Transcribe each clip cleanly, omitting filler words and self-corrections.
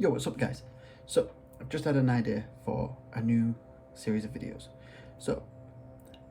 Yo, what's up guys? So, I've just had an idea for a new series of videos. So,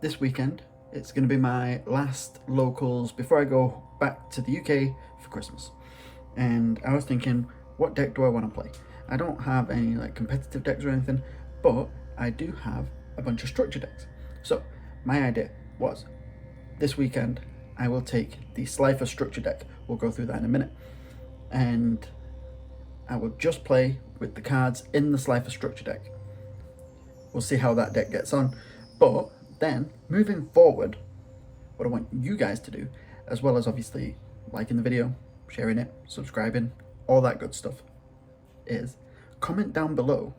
this weekend, it's going to be my last locals before I go back to the UK for Christmas. And I was thinking, what deck do I want to play? I don't have any like competitive decks or anything, but I do have a bunch of structure decks. So, my idea was, this weekend, I will take the Slifer structure deck. We'll go through that in a minute. And I will just play with the cards in the Slifer structure deck. We'll see how that deck gets on. But then, moving forward, what I want you guys to do, as well as obviously liking the video, sharing it, subscribing, all that good stuff, is comment down below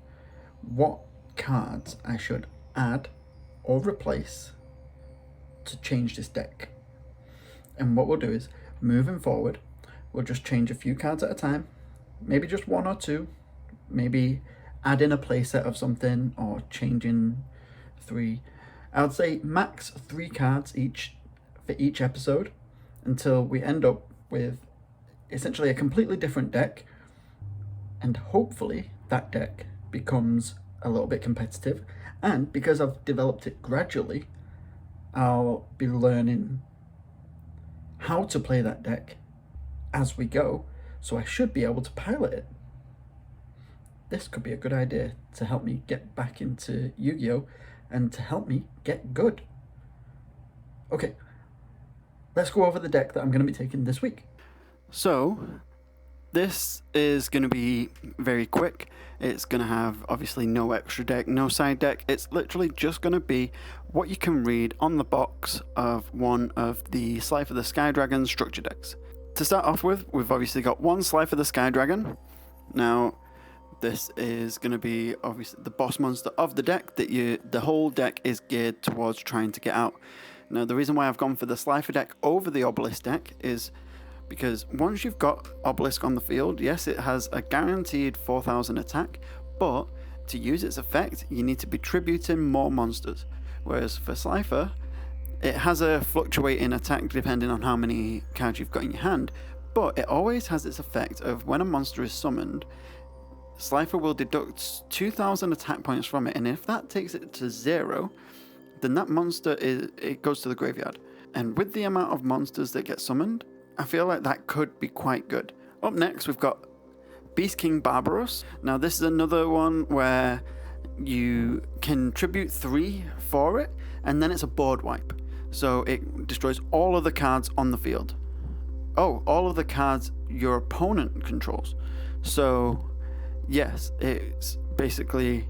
what cards I should add or replace to change this deck. And what we'll do is, moving forward, we'll just change a few cards at a time. Maybe just one or two, maybe add in a playset of something or changing 3. I would say max 3 cards each for each episode until we end up with essentially a completely different deck, and hopefully that deck becomes a little bit competitive. And because I've developed it gradually, I'll be learning how to play that deck as we go. So I should be able to pilot it. This could be a good idea to help me get back into Yu-Gi-Oh! And to help me get good. Okay, let's go over the deck that I'm going to be taking this week. So, this is going to be very quick. It's going to have obviously no extra deck, no side deck. It's literally just going to be what you can read on the box of one of the Slifer the Sky Dragon structure decks. To start off with, we've obviously got one Slifer the Sky Dragon. Now, this is going to be obviously the boss monster of the deck that the whole deck is geared towards trying to get out. Now, the reason why I've gone for the Slifer deck over the Obelisk deck is because once you've got Obelisk on the field, yes, it has a guaranteed 4,000 attack, but to use its effect, you need to be tributing more monsters. Whereas for Slifer, it has a fluctuating attack depending on how many cards you've got in your hand, but it always has its effect of when a monster is summoned, Slifer will deduct 2,000 attack points from it, and if that takes it to 0, then that monster it goes to the graveyard. And with the amount of monsters that get summoned, I feel like that could be quite good. Up next, we've got Beast King Barbaros. Now, this is another one where you can tribute 3 for it, and then it's a board wipe. So it destroys all of the cards on the field. Oh, all of the cards your opponent controls. So, yes, it's basically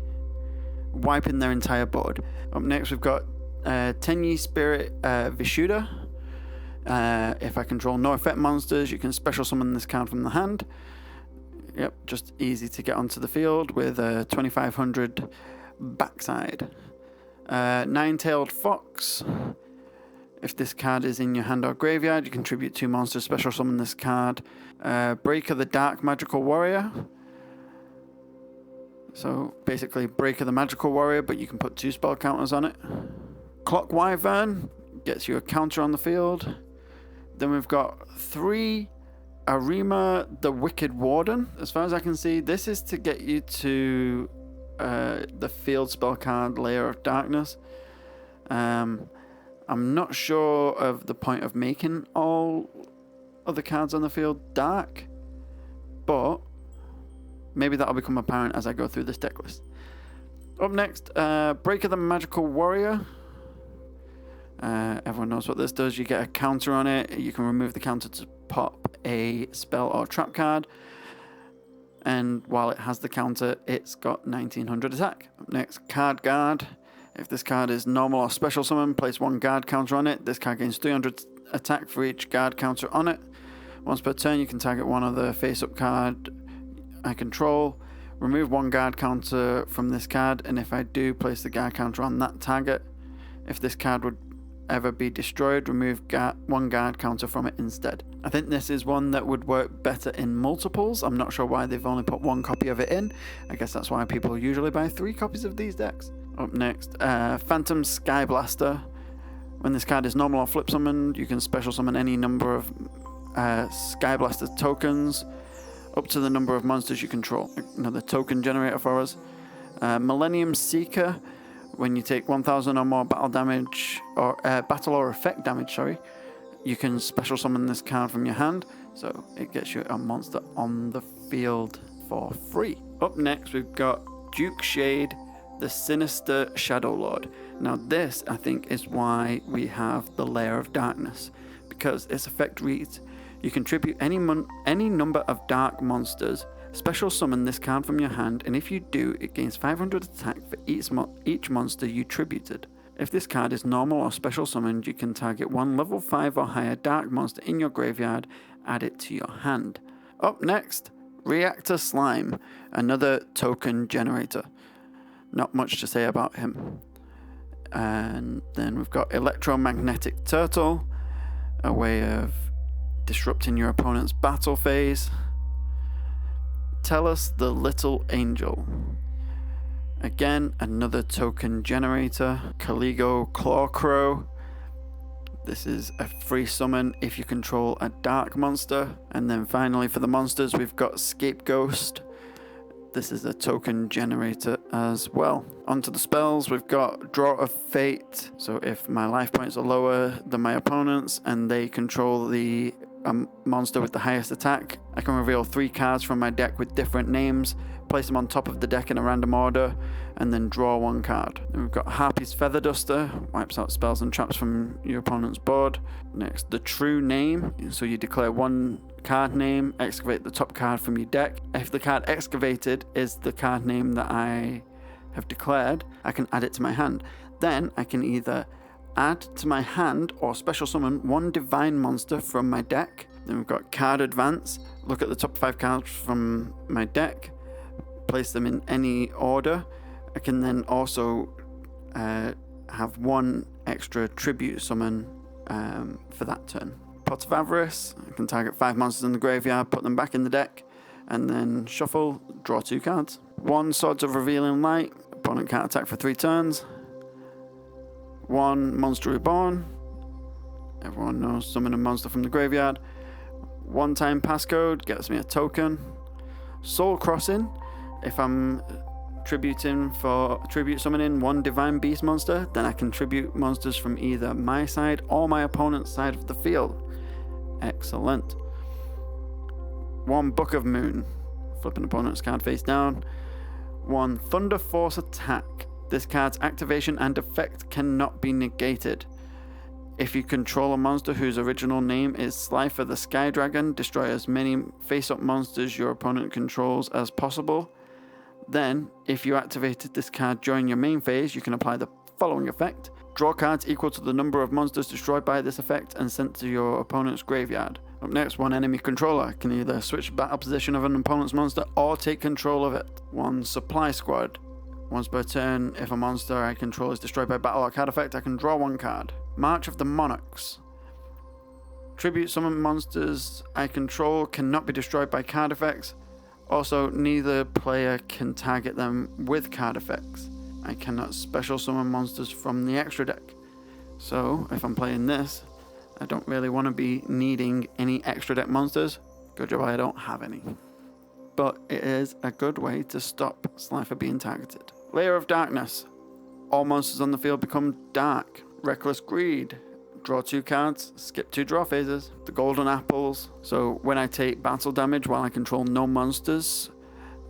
wiping their entire board. Up next, we've got Tenyi Spirit Vishuddha. If I control no effect monsters, you can special summon this card from the hand. Yep, just easy to get onto the field with a 2500 backside. Nine-tailed Fox. If this card is in your hand or graveyard, you contribute 2 monsters, special summon this card. Breaker the Dark Magical Warrior. So basically Breaker the Magical Warrior, but you can put 2 spell counters on it. Clock Wyvern gets you a counter on the field. Then we've got 3 Arima the Wicked Warden. As far as I can see, this is to get you to the field spell card Layer of Darkness. I'm not sure of the point of making all of the cards on the field dark, but maybe that'll become apparent as I go through this deck list. Up next, Breaker the Magical Warrior. Everyone knows what this does. You get a counter on it. You can remove the counter to pop a spell or trap card. And while it has the counter, it's got 1900 attack. Up next, Card Guard. If this card is normal or special summon, place 1 guard counter on it. This card gains 300 attack for each guard counter on it. Once per turn, you can target one of the face-up card I control. Remove 1 guard counter from this card, and if I do, place the guard counter on that target. If this card would ever be destroyed, remove 1 guard counter from it instead. I think this is one that would work better in multiples. I'm not sure why they've only put 1 copy of it in. I guess that's why people usually buy 3 copies of these decks. Up next, Phantom Sky Blaster. When this card is normal or flip summoned, you can special summon any number of Sky Blaster tokens up to the number of monsters you control. Another token generator for us. Millennium Seeker. When you take 1,000 or more battle damage, or battle or effect damage, sorry, you can special summon this card from your hand, so it gets you a monster on the field for free. Up next, we've got Duke Shade, the Sinister Shadow Lord. Now this, I think, is why we have the Layer of Darkness, because its effect reads, you contribute any number of dark monsters, special summon this card from your hand, and if you do, it gains 500 attack for each monster you tributed. If this card is normal or special summoned, you can target one level 5 or higher dark monster in your graveyard, add it to your hand. Up next, Reactor Slime, another token generator. Not much to say about him. And then we've got Electromagnetic Turtle, a way of disrupting your opponent's battle phase. Tellus the Little Angel. Again, another token generator. Caligo Clawcrow. This is a free summon if you control a dark monster. And then finally for the monsters, we've got Scapegoat. This is a token generator as well. Onto the spells, we've got Draw of Fate. So if my life points are lower than my opponent's and they control the monster with the highest attack, I can reveal 3 cards from my deck with different names, place them on top of the deck in a random order, and then draw 1 card. Then we've got Harpy's Feather Duster, wipes out spells and traps from your opponent's board. Next, the True Name, so you declare 1 card name, excavate the top card from your deck. If the card excavated is the card name that I have declared, I can add it to my hand. Then I can either add to my hand or special summon 1 divine monster from my deck. Then we've got Card Advance, look at the top 5 cards from my deck, place them in any order. I can then also have 1 extra tribute summon for that turn. Pot of Avarice, I can target 5 monsters in the graveyard, put them back in the deck, and then shuffle, draw 2 cards. 1 Swords of Revealing Light, opponent can't attack for 3 turns. 1 Monster Reborn, everyone knows, summon a monster from the graveyard. 1-time passcode gets me a token. Soul Crossing, if I'm tribute summoning 1 divine beast monster, then I can tribute monsters from either my side or my opponent's side of the field. Excellent. 1 Book of Moon, flip an opponent's card face down. 1 Thunder Force Attack, this card's activation and effect cannot be negated. If you control a monster whose original name is Slifer the Sky Dragon, destroy as many face-up monsters your opponent controls as possible. Then, if you activated this card during your main phase, you can apply the following effect. Draw cards equal to the number of monsters destroyed by this effect and sent to your opponent's graveyard. Up next, 1 enemy controller can either switch the battle position of an opponent's monster or take control of it. 1 Supply Squad. Once per turn, if a monster I control is destroyed by battle or card effect, I can draw 1 card. March of the Monarchs. Tribute summon monsters I control cannot be destroyed by card effects. Also, neither player can target them with card effects. I cannot special summon monsters from the extra deck. So, if I'm playing this, I don't really want to be needing any extra deck monsters. Good job I don't have any. But it is a good way to stop Slifer being targeted. Layer of Darkness. All monsters on the field become dark. Reckless Greed. Draw 2 cards, skip 2 draw phases. The Golden Apples. So when I take battle damage while I control no monsters,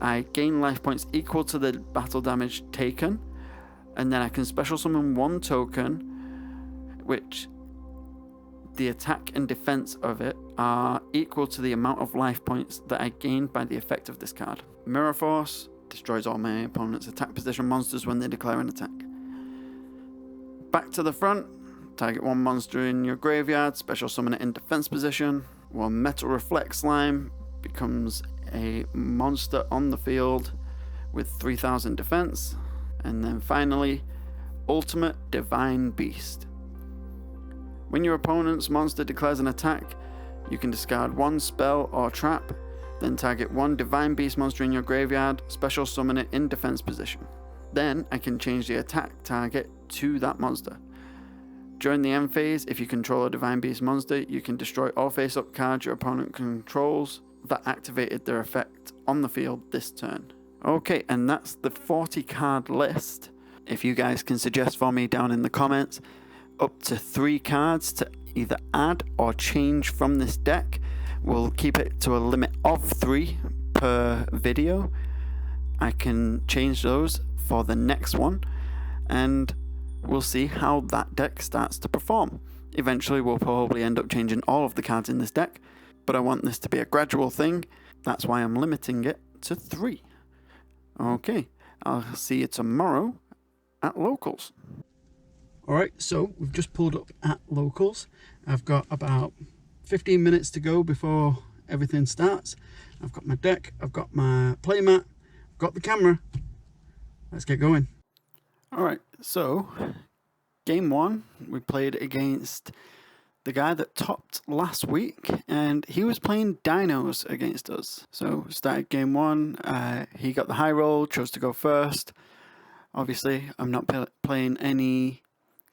I gain life points equal to the battle damage taken. And then I can special summon 1 token, which the attack and defense of it are equal to the amount of life points that I gained by the effect of this card. Mirror Force destroys all my opponent's attack position monsters when they declare an attack. Back to the front, target 1 monster in your graveyard, special summon it in defense position. 1 Metal Reflect Slime becomes a monster on the field with 3000 defense. And then finally, Ultimate Divine Beast. When your opponent's monster declares an attack, you can discard 1 spell or trap, then target 1 Divine Beast monster in your graveyard, special summon it in defense position. Then I can change the attack target to that monster. During the end phase, if you control a Divine Beast monster, you can destroy all face-up cards your opponent controls that activated their effect on the field this turn. Okay, and that's the 40 card list. If you guys can suggest for me down in the comments up to 3 cards to either add or change from this deck, we'll keep it to a limit of 3 per video. I can change those for the next one, and we'll see how that deck starts to perform. Eventually we'll probably end up changing all of the cards in this deck, but I want this to be a gradual thing. That's why I'm limiting it to 3. Okay, I'll see you tomorrow at Locals. Alright, so we've just pulled up at Locals. I've got about 15 minutes to go before everything starts. I've got my deck, I've got my playmat, I've got the camera. Let's get going. Alright, so game 1 we played against the guy that topped last week, and he was playing dinos against us. So started game 1, he got the high roll, chose to go first. Obviously I'm not playing any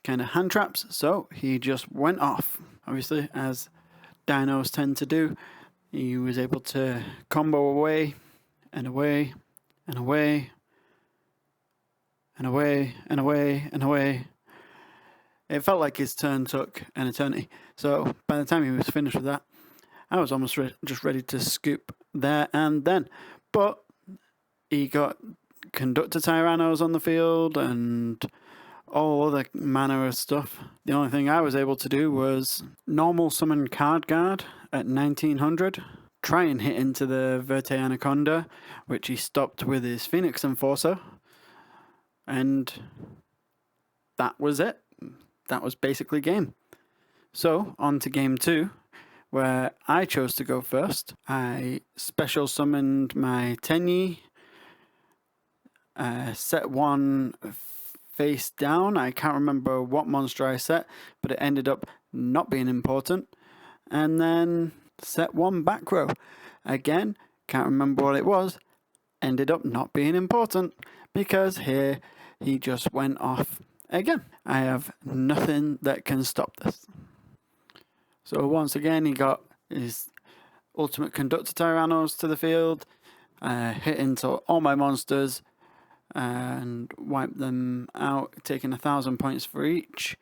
kind of hand traps, so he just went off. Obviously, as dinos tend to do, he was able to combo away and away and away and away and away and away. It felt like his turn took an eternity. So by the time he was finished with that, I was almost just ready to scoop there and then. But he got Conductor Tyrannos on the field and all other manner of stuff. The only thing I was able to do was normal summon Card Guard at 1900, try and hit into the Verte Anaconda, which he stopped with his Phoenix Enforcer, and that was it. That was basically game. So on to game 2, where I chose to go first. I special summoned my Tenyi, set 1 face down. I can't remember what monster I set, but it ended up not being important. And then set 1 back row. Again, can't remember what it was. Ended up not being important, because here he just went off again. I have nothing that can stop this. So once again, he got his Ultimate Conductor Tyrannos to the field, hit into all my monsters, and wipe them out, taking 1,000 points for each.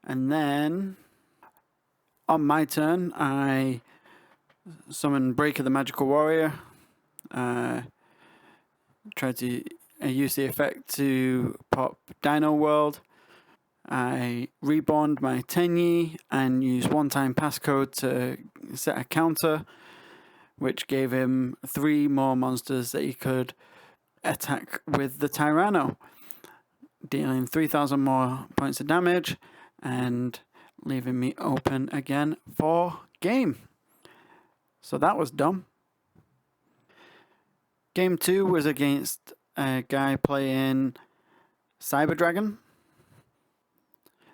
And then on my turn, I summoned Breaker the Magical Warrior. Tried to use the effect to pop Dino World. I reborned my Tenyi and used one-time passcode to set a counter, which gave him 3 more monsters that he could attack with the Tyranno, dealing 3,000 more points of damage and leaving me open again for game. So that was dumb. Game 2 was against a guy playing Cyber Dragon.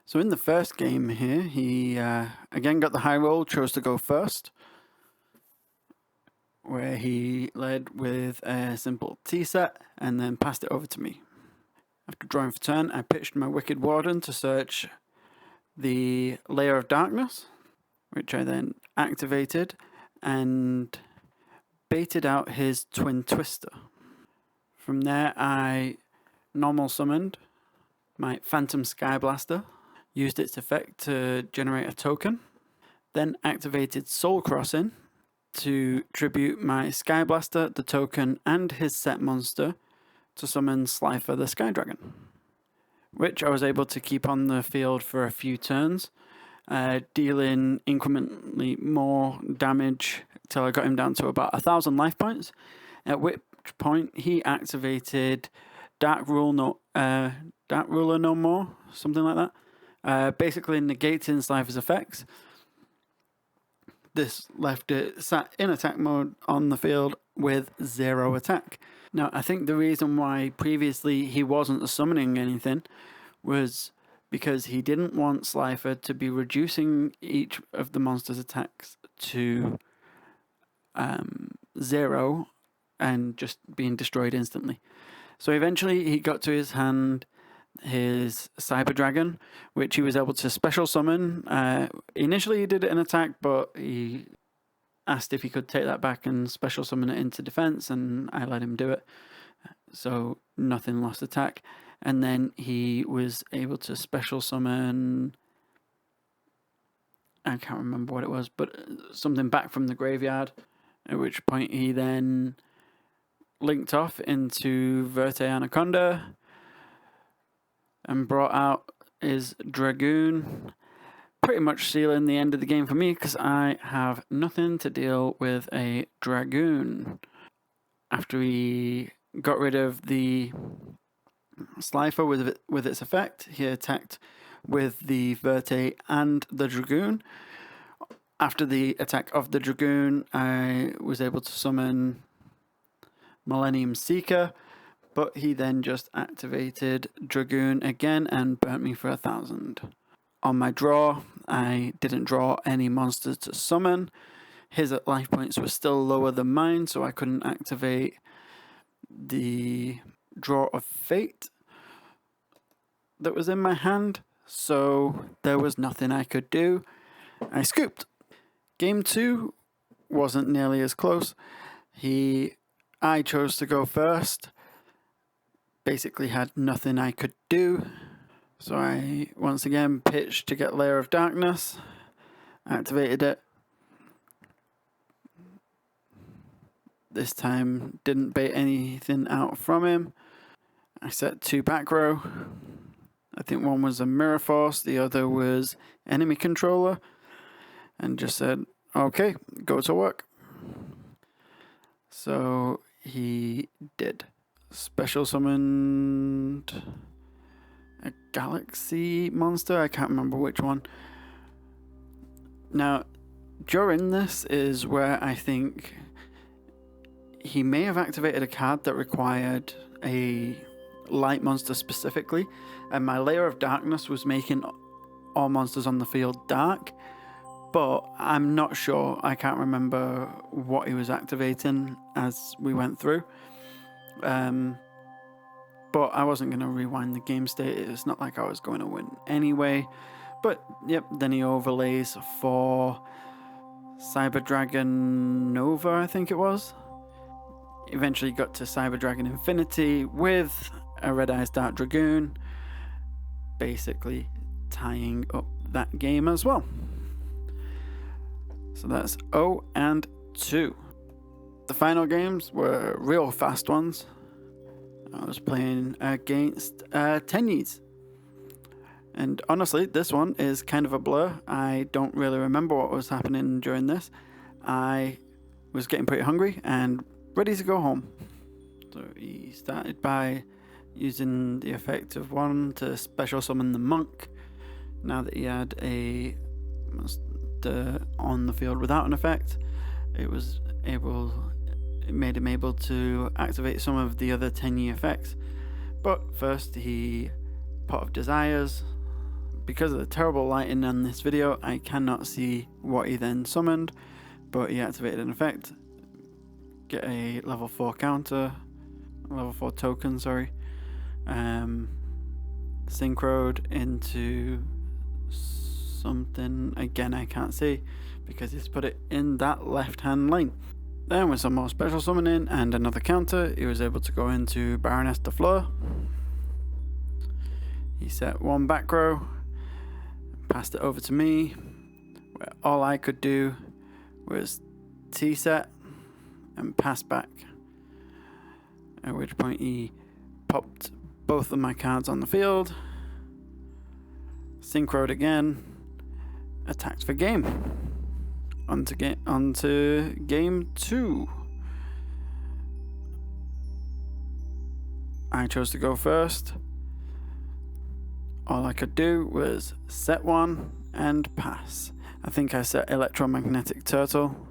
So in the first game here, he again got the high roll, chose to go first, where he led with a simple T-set and then passed it over to me. After drawing for turn, I pitched my Wicked Warden to search the Layer of Darkness, which I then activated and baited out his Twin Twister. From there, I normal summoned my Phantom Sky Blaster, used its effect to generate a token, then activated Soul Crossing to tribute my Sky Blaster, the token, and his set monster to summon Slifer the Sky Dragon, which I was able to keep on the field for a few turns, dealing incrementally more damage till I got him down to about 1,000 life points, at which point he activated Dark Ruler No More, something like that, basically negating Slifer's effects. This left it sat in attack mode on the field with 0 attack. Now, I think the reason why previously he wasn't summoning anything was because he didn't want Slifer to be reducing each of the monster's attacks to 0 and just being destroyed instantly. So eventually he got to his hand his Cyber Dragon, which he was able to special summon. Initially he did an attack, but he asked if he could take that back and special summon it into defense, and I let him do it. So nothing lost attack. And then he was able to special summon, I can't remember what it was, but something back from the graveyard, at which point he then linked off into Verte Anaconda and brought out his Dragoon, pretty much sealing the end of the game for me because I have nothing to deal with a Dragoon. After he got rid of the Slifer with its effect, he attacked with the Verte and the Dragoon. After the attack of the Dragoon, I was able to summon Millennium Seeker, but he then just activated Dragoon again and burnt me for 1,000. On my draw, I didn't draw any monsters to summon. His life points were still lower than mine, so I couldn't activate the Draw of Fate that was in my hand, so there was nothing I could do. I scooped. Game 2 wasn't nearly as close. I chose to go first. Basically had nothing I could do. So I once again pitched to get Layer of Darkness. Activated it. This time didn't bait anything out from him. I set 2 back row. I think one was a Mirror Force, the other was Enemy Controller. And just said, okay, go to work. So he did. Special summoned a Galaxy monster. I can't remember which one. Now, during this is where I think he may have activated a card that required a light monster specifically, and my Layer of Darkness was making all monsters on the field dark, but I'm not sure. I can't remember what he was activating as we went through. But I wasn't going to rewind the game state. It's not like I was going to win anyway. But yep, then he overlays for Cyber Dragon Nova, I think it was. Eventually got to Cyber Dragon Infinity with a Red Eyes Dark Dragoon, basically tying up that game as well. So that's 0 and 2. The final games were real fast ones. I was playing against Tenyis. And honestly, this one is kind of a blur. I don't really remember what was happening during this. I was getting pretty hungry and ready to go home. So he started by using the effect of 1 to special summon the monk. Now that he had a monster on the field without an effect, it made him able to activate some of the other Tenyi effects. But first he Pot of Desires. Because of the terrible lighting on this video, I cannot see what he then summoned, but he activated an effect. Get a level 4 counter, level 4 token, sorry. Synchroed into something, again I can't see, because he's put it in that left hand lane. Then with some more special summoning and another counter, he was able to go into Baroness de Fleur. He set 1 back row, passed it over to me, where all I could do was T-set and pass back. At which point he popped both of my cards on the field, synchroed again, attacked for game. Onto game 2. I chose to go first. All I could do was set 1 and pass. I think I set Electromagnetic Turtle.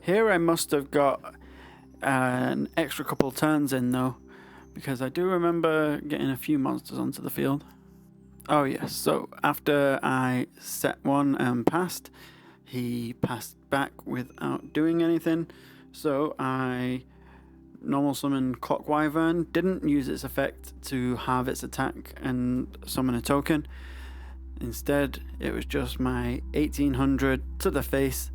Here I must have got an extra couple turns in though, because I do remember getting a few monsters onto the field. Oh yes, so after I set 1 and passed, he passed back without doing anything, so I normal summon Clock Wyvern, didn't use its effect to halve its attack and summon a token. Instead, it was just my 1800 to the face,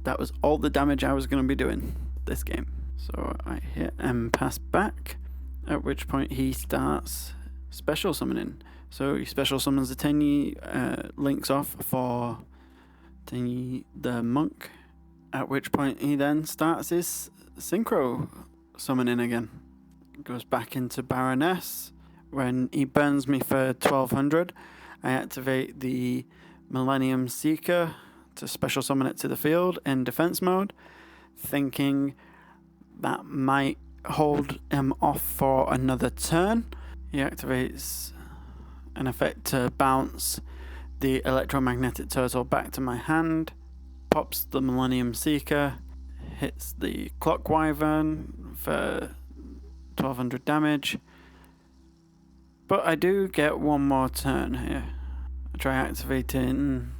that was all the damage I was going to be doing this game. So I hit and pass back, at which point he starts special summoning. So he special summons the Tiny, links off for the monk, at which point he then starts his synchro summoning again. Goes back into Baroness. When he burns me for 1200, I activate the Millennium Seeker to special summon it to the field in defense mode, thinking that might hold him off for another turn. He activates an effect to bounce the electromagnetic turtle back to my hand, pops the Millennium Seeker, hits the Clock Wyvern for 1200 damage. But I do get one more turn here. I try activating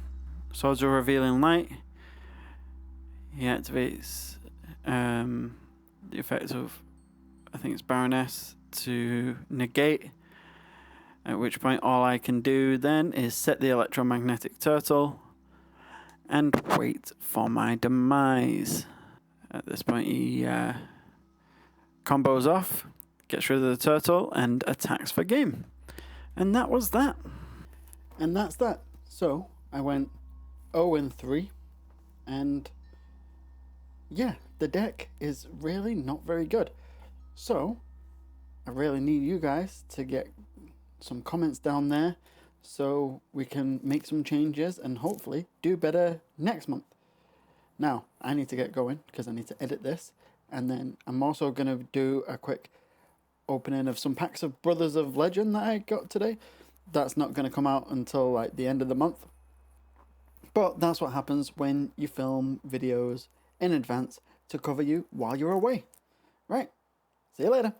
Swords of Revealing Light. He activates the effect of, I think it's Baroness, to negate. At which point all I can do then is set the electromagnetic turtle and wait for my demise. At this point he combos off, gets rid of the turtle, and attacks for game. And that was that. And that's that. So I went 0-3, and yeah, the deck is really not very good. So I really need you guys to get some comments down there so we can make some changes and hopefully do better next month. Now I need to get going because I need to edit this, and then I'm also going to do a quick opening of some packs of Brothers of Legend that I got today. That's not going to come out until like the end of the month, but that's what happens when you film videos in advance to cover you while you're away. Right, see you later.